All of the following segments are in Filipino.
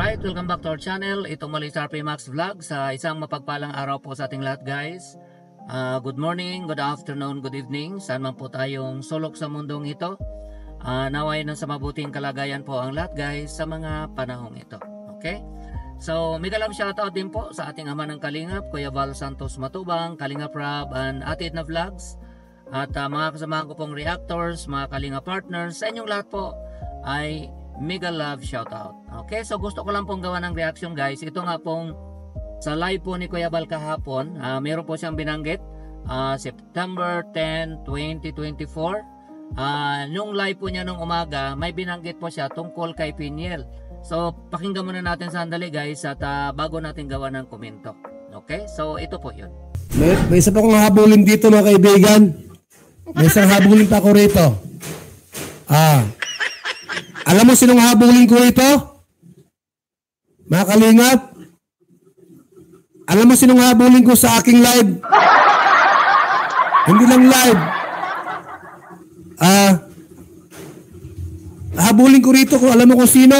Alright, welcome back to our channel. Ito muli sa RP Max Vlog. Sa isang mapagpalang araw po sa ating lahat, guys. Good morning, good afternoon, good evening. Saan man po tayong sulok sa mundong ito. Naway na sa mabuting kalagayan po ang lahat, guys, sa mga panahong ito. Okay? So, mega love shoutout din po sa ating ama ng Kalingap, Kuya Val Santos Matubang, Kalingap Rab, and Ate Edna Vlogs. At mga kasamahan ko pong reactors, mga Kalingap partners, sa inyong lahat po ay mega love shoutout. Okay, so gusto ko lang pong gawa ng reaction, guys. Ito nga pong sa live po ni Kuya Val kahapon, meron po siyang binanggit September 10, 2024. Nung live po niya nung umaga, may binanggit po siya tungkol kay Piniel. So pakinggan muna natin sandali, guys, at bago natin gawa ng komento. Okay, so ito po yun. May isa pa akong habulin dito, mga kaibigan. May isang habulin pa ako rito. Alam mo sinong habulin ko ito? Mga Kalingap? Alam mo sinong habulin ko sa aking live? Hindi lang live. Habulin ko rito kung alam mo kung sino.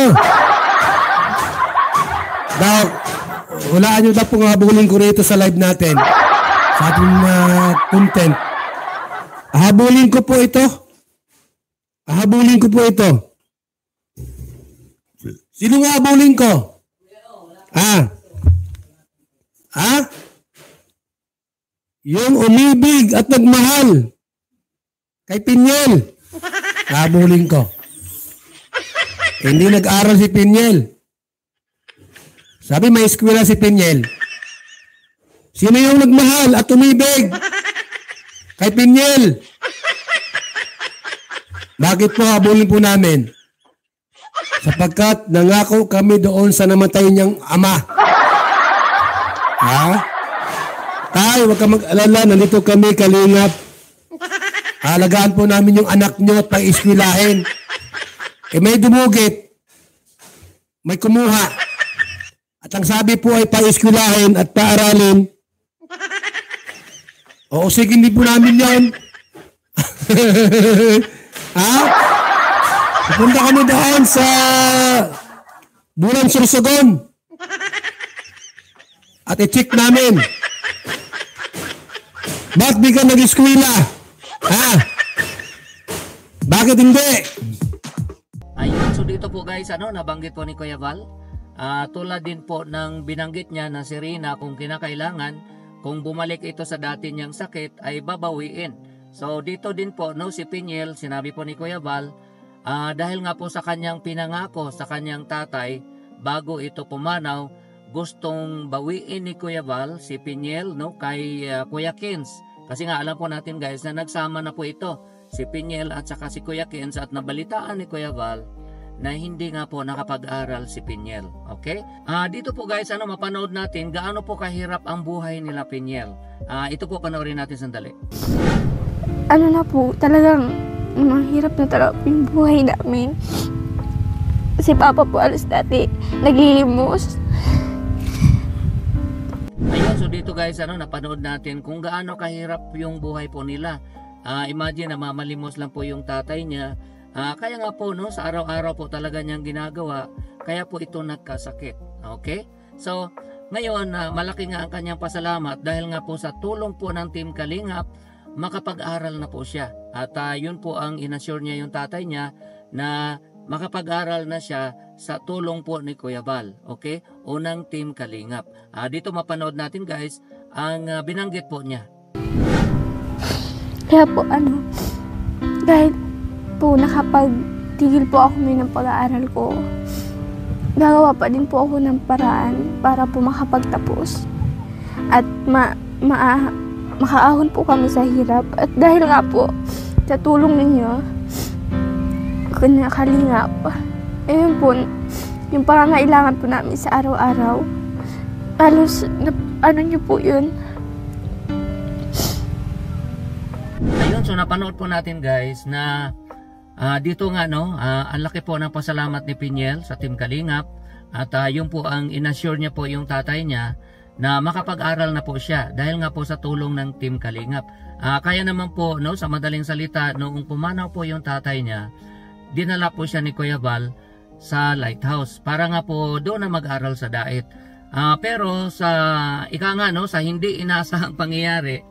Walaan nyo daw pong habulin ko rito sa live natin. Sa ating content. Habulin ko po ito. Habulin ko po ito. Sino nga habulin ko? Yung umibig at nagmahal kay Piniel. Habulin ko. Hindi nag-aral si Piniel. Sabi may eskwela si Piniel. Sino yung nagmahal at umibig kay Piniel? Bakit po habulin po namin? Sapagkat nangako kami doon sa namatay niyang ama. Tay, huwag ka mag-alala, nandito kami, Kalingap. Alagaan po namin yung anak niyo at pang-iskwilahin. May dumugit. May kumuha. At ang sabi po ay pang-iskwilahin at paaralin. Oo, sige, hindi po namin yan. Pupunta kami doon sa Bulan Sursogon. At i-check namin. Bakit di ka nag-eskwela? Bakit hindi? Ayun, so dito po, guys, nabanggit po ni Kuya Val. Tulad din po ng binanggit niya na si Rina, kung kinakailangan, kung bumalik ito sa dati niyang sakit, ay babawiin. So dito din po, si Piniel, sinabi po ni Kuya Val, dahil nga po sa kanyang pinangako sa kanyang tatay bago ito pumanaw, gustong bawiin ni Kuya Val si Piniel kay Kuya Kins. Kasi nga alam po natin, guys, na nagsama na po ito si Piniel at saka si Kuya Kins, at nabalitaan ni Kuya Val na hindi nga po nakapag-aral si Piniel. Okay? Dito po, guys, mapanood natin gaano po kahirap ang buhay nila Piniel. Ito po, panoorin natin sandali. Na po, talagang mahirap na talaga yung buhay namin. Si Papa po alas dati naglilimos. Ayun, so dito, guys, napanood natin kung gaano kahirap yung buhay po nila. Imagine, mamalimos lang po yung tatay niya. Kaya nga po, sa araw-araw po talaga niyang ginagawa, kaya po ito nagkasakit. Okay? So, ngayon, malaki nga ang kanyang pasalamat dahil nga po sa tulong po ng Team Kalingap, makapag-aral na po siya. At yun po ang inassure niya yung tatay niya na makapag-aral na siya sa tulong po ni Kuya Val. Okay? Unang Team Kalingap. Dito mapanood natin, guys, ang binanggit po niya. Kaya po dahil po nakapagtigil po ako ng pag-aaral ko, gagawa pa din po ako ng paraan para po makapagtapos. At makaahon po kami sa hirap. At dahil nga po sa tulong ninyo, Kalingap, ayun po, yung pangangailangan po namin sa araw-araw, halos, niyo po yun. Ayun, so napanood po natin, guys, na dito nga, ang laki po ng pasalamat ni Piniel sa Team Kalingap. At yun po ang inassure niya po yung tatay niya na makapag-aral na po siya dahil nga po sa tulong ng Team Kalingap. Kaya naman po, sa madaling salita, noong pumanaw po yung tatay niya, dinala po siya ni Kuya Val sa Lighthouse para nga po doon na mag-aral sa Dait. Pero sa ika nga no, sa hindi inaasahang pangyayari,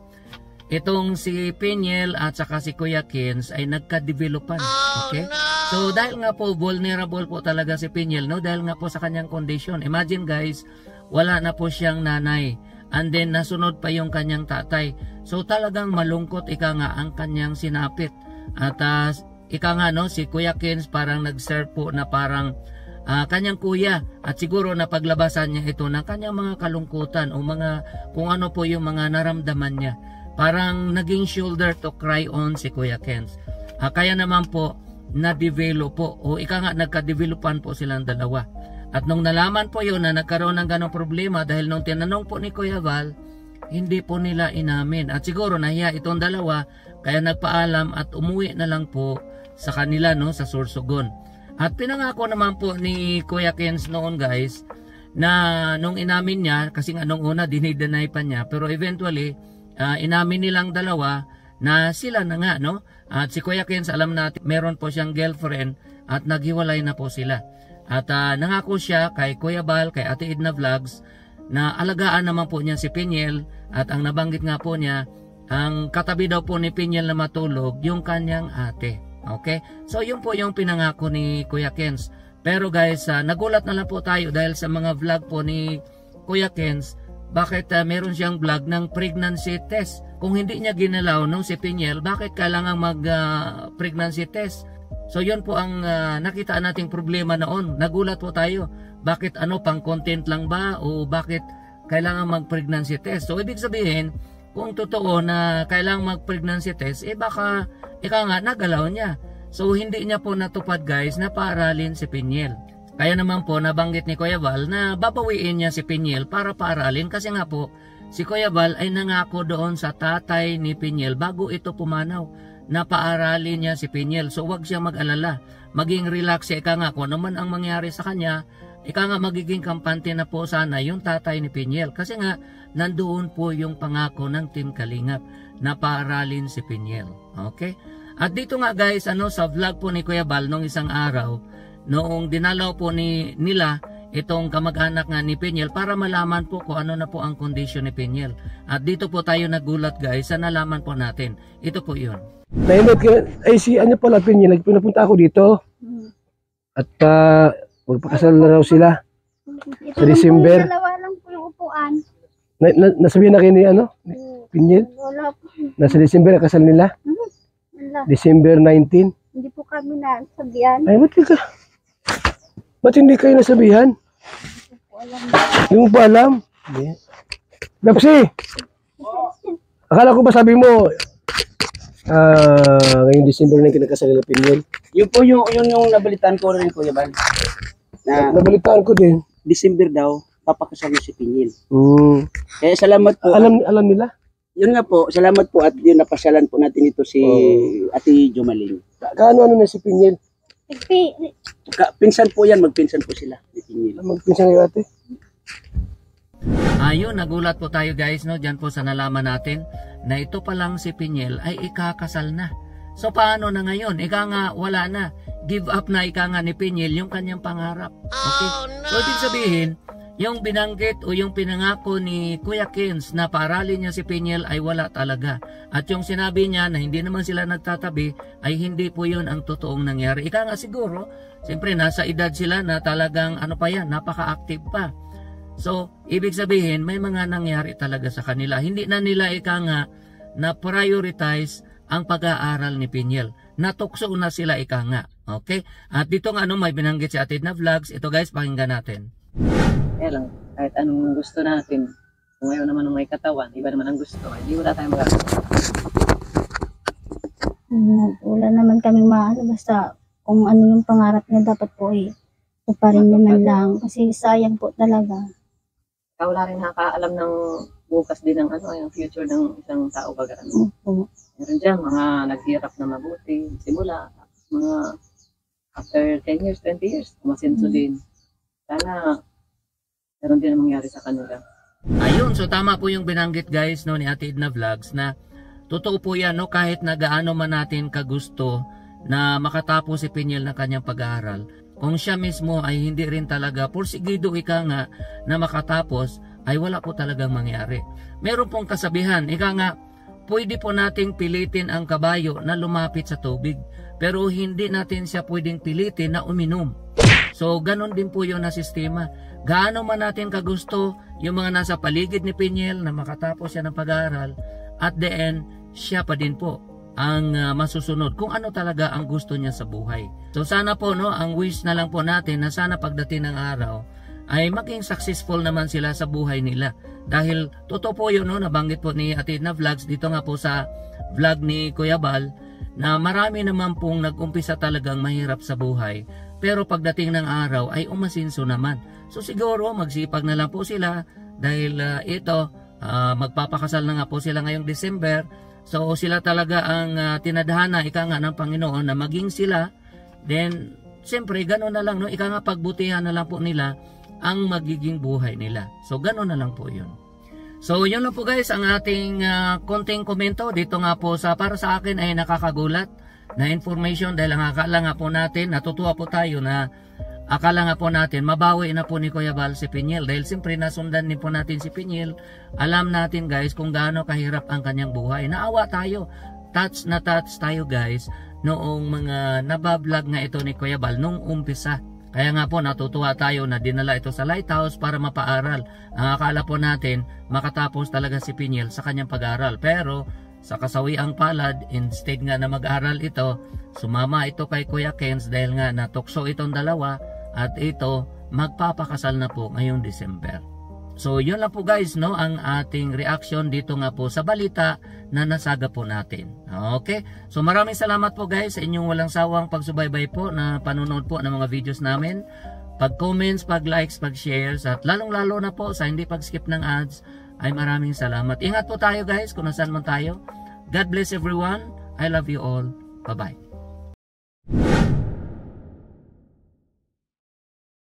itong si Peniel at saka si Kuya Kins ay nagka-developan. Okay? So dahil nga po vulnerable po talaga si Peniel, no, dahil nga po sa kanyang condition. Imagine guys, wala na po siyang nanay. And then nasunod pa yung kanyang tatay. So talagang malungkot ika nga ang kanyang sinapit. At ika nga no, si Kuya Kins parang nag-serve po na parang kanyang kuya, at siguro napaglabasan niya ito ng kanyang mga kalungkutan o mga kung ano po yung mga naramdaman niya. Parang naging shoulder to cry on si Kuya Kins. Kaya naman po na-develop po o ika nga nagka-developan po silang dalawa. At nung nalaman po yun na nagkaroon ng ganong problema dahil nung tinanong po ni Kuya Val, hindi po nila inamin. At siguro nahiya itong dalawa kaya nagpaalam at umuwi na lang po sa kanila no, sa Sorsogon. At pinangako naman po ni Kuya Kins noon guys na nung inamin niya, kasi nga nung una dinideny pa niya, pero eventually inamin nilang dalawa na sila na nga no. At si Kuya Kins alam natin meron po siyang girlfriend at naghiwalay na po sila. At nangako siya kay Kuya Bal, kay Ate Edna Vlogs na alagaan naman po niya si Peniel. At ang nabanggit nga po niya, ang katabi daw po ni Peniel na matulog yung kanyang ate. Okay? So yun po yung pinangako ni Kuya Kins. Pero guys, nagulat na lang po tayo dahil sa mga vlog po ni Kuya Kins, bakit meron siyang vlog ng pregnancy test? Kung hindi niya ginalaw no, si Peniel, bakit kailangan mag pregnancy test? So yun po ang nakita nating problema noon. Nagulat po tayo. Bakit ano, pang content lang ba? O bakit kailangan mag pregnancy test? So ibig sabihin, kung totoo na kailangan mag pregnancy test, baka ika nga nagalaw niya. So hindi niya po natupad guys na paaralin si Peniel. Kaya naman po nabanggit ni Kuya Val na babawiin niya si Peniel para paaralin, kasi nga po si Kuya Val ay nangako doon sa tatay ni Peniel bago ito pumanaw na paaralin niya si Peniel. So wag siya mag-alala, maging relax siya, ika nga kung naman ang mangyari sa kanya, ika nga magiging kampante na po sana yung tatay ni Peniel, kasi nga nandoon po yung pangako ng Team Kalingap na paaralin si Peniel. Okay? At dito nga guys, sa vlog po ni Kuya Val nung isang araw, noong dinalaw po nila itong kamag-anak nga ni Peniel para malaman po kung ano na po ang kondisyon ni Peniel. At dito po tayo nagulat guys sa nalaman po natin. Ito po yun. Nainod ka, si ano pala Peniel, pinapunta ako dito. At magpakasal na raw sila sa December. Dalawa lang po yung upuan. Nasabihin na kayo ni Peniel? Wala po. Nasa December ang kasal nila? Wala. December 19. Hindi po kami nasabihan. Ay, ba't hindi kayo nasabihan? Hindi mo pa alam? Hindi. Dapsi! Akala ko ba sabi mo, ngayong December na kinakasal nila Peniel? Yun po yung nabalitaan ko rin, Kuya Bal. Na Nabalitaan ko din. December daw, papakasal na si Peniel. Kaya salamat po. Alam nila? Yun nga po, salamat po at yun napasyalan po natin ito si Ate Jomaling. Kaano na si Peniel? Pinsan po yan, magpinsan po sila ni Peniel. Magpinsan kayo ate? Ayun, nagulat po tayo guys no, dyan po sa nalaman natin na ito pa lang si Peniel ay ikakasal na. So paano na ngayon? Ika nga wala na. Give up na ika nga ni Peniel yung kanyang pangarap. Okay? So ibig sabihin, yung binanggit o yung pinangako ni Kuya Kins na paaralin niya si Peniel ay wala talaga. At yung sinabi niya na hindi naman sila nagtatabi ay hindi po yun ang totoong nangyari. Ika nga siguro, siyempre nasa edad sila na talagang ano pa yan, napaka-active pa. So, ibig sabihin may mga nangyari talaga sa kanila. Hindi na nila ika nga na prioritize ang pag-aaral ni Peniel. Natukso na sila ika nga. Okay? At dito nga may binanggit si Ate Edna Vlogs. Ito guys, pakinggan natin. Kaya lang, kahit anong gusto natin, kung ngayon naman may katawan, iba naman ang gusto, hindi wala tayong magagawa. Wala naman kami maano, basta kung ano yung pangarap niya dapat po tuparin naman lang. Kasi sayang po talaga. Ikaw wala rin nakakaalam ng bukas din ng yung future ng isang tao baga. Opo. Meron dyan, mga naghirap na mabuti, simula, tapos mga after 10 years, 20 years, umasinso din. Sana meron din ang mangyari sa kanila. Ayun, so tama po yung binanggit guys ni Ate Edna Vlogs na totoo po yan kahit na gaano man natin kagusto na makatapos si Peniel ng kanyang pag-aaral. kung siya mismo ay hindi rin talaga porsigido ika nga na makatapos, ay wala po talagang mangyari. Meron pong kasabihan, ika nga, pwede po nating pilitin ang kabayo na lumapit sa tubig, pero hindi natin siya pwedeng pilitin na uminom. So, ganun din po yun na sistema. Gaano man natin kagusto yung mga nasa paligid ni Pinyel na makatapos siya ng pag-aaral, at the end, siya pa din po ang masusunod kung ano talaga ang gusto niya sa buhay. So sana po, no, ang wish na lang po natin na sana pagdating ng araw ay maging successful naman sila sa buhay nila. Dahil totoo po yun, no, nabanggit po ni Ate Edna Vlogs dito nga po sa vlog ni Kuya Bal, na marami naman pong nag-umpisa talagang mahirap sa buhay, pero pagdating ng araw ay umasinso naman. So siguro magsipag na lang po sila dahil magpapakasal na nga po sila ngayong December. So sila talaga ang tinadhana ika nga ng Panginoon na maging sila. Then siyempre gano'n na lang, no, ika nga pagbutihan na lang po nila ang magiging buhay nila. So gano'n na lang po yun. So yun lang po guys ang ating konting komento dito nga po sa para sa akin ay nakakagulat na information, dahil ang akala nga po natin, natutuwa po tayo na akala nga po natin mabawi na po ni Kuya Bal si Pinyel, dahil siyempre nasundan din po natin si Pinyel. Alam natin guys kung gaano kahirap ang kanyang buhay. Naawa tayo, touch na touch tayo guys noong mga nabablog nga ito ni Kuya Bal nung umpisa. Kaya nga po natutuwa tayo na dinala ito sa Lighthouse para mapaaral. Ang akala po natin makatapos talaga si Pinyel sa kanyang pag-aaral, pero sa kasawiang palad, instead nga na mag-aral ito, sumama ito kay Kuya Kenz dahil nga natukso itong dalawa, at ito magpapakasal na po ngayong December. So yun lang po guys, no, ang ating reaction dito nga po sa balita na nasaga po natin. Okay, so maraming salamat po guys sa inyong walang sawang pagsubaybay po na panonood po ng mga videos namin, pag-comments, pag-likes, pag-shares, at lalong-lalo na po sa hindi pag-skip ng ads. Ay maraming salamat. Ingat po tayo guys kung nasaan man tayo. God bless everyone. I love you all. Bye-bye.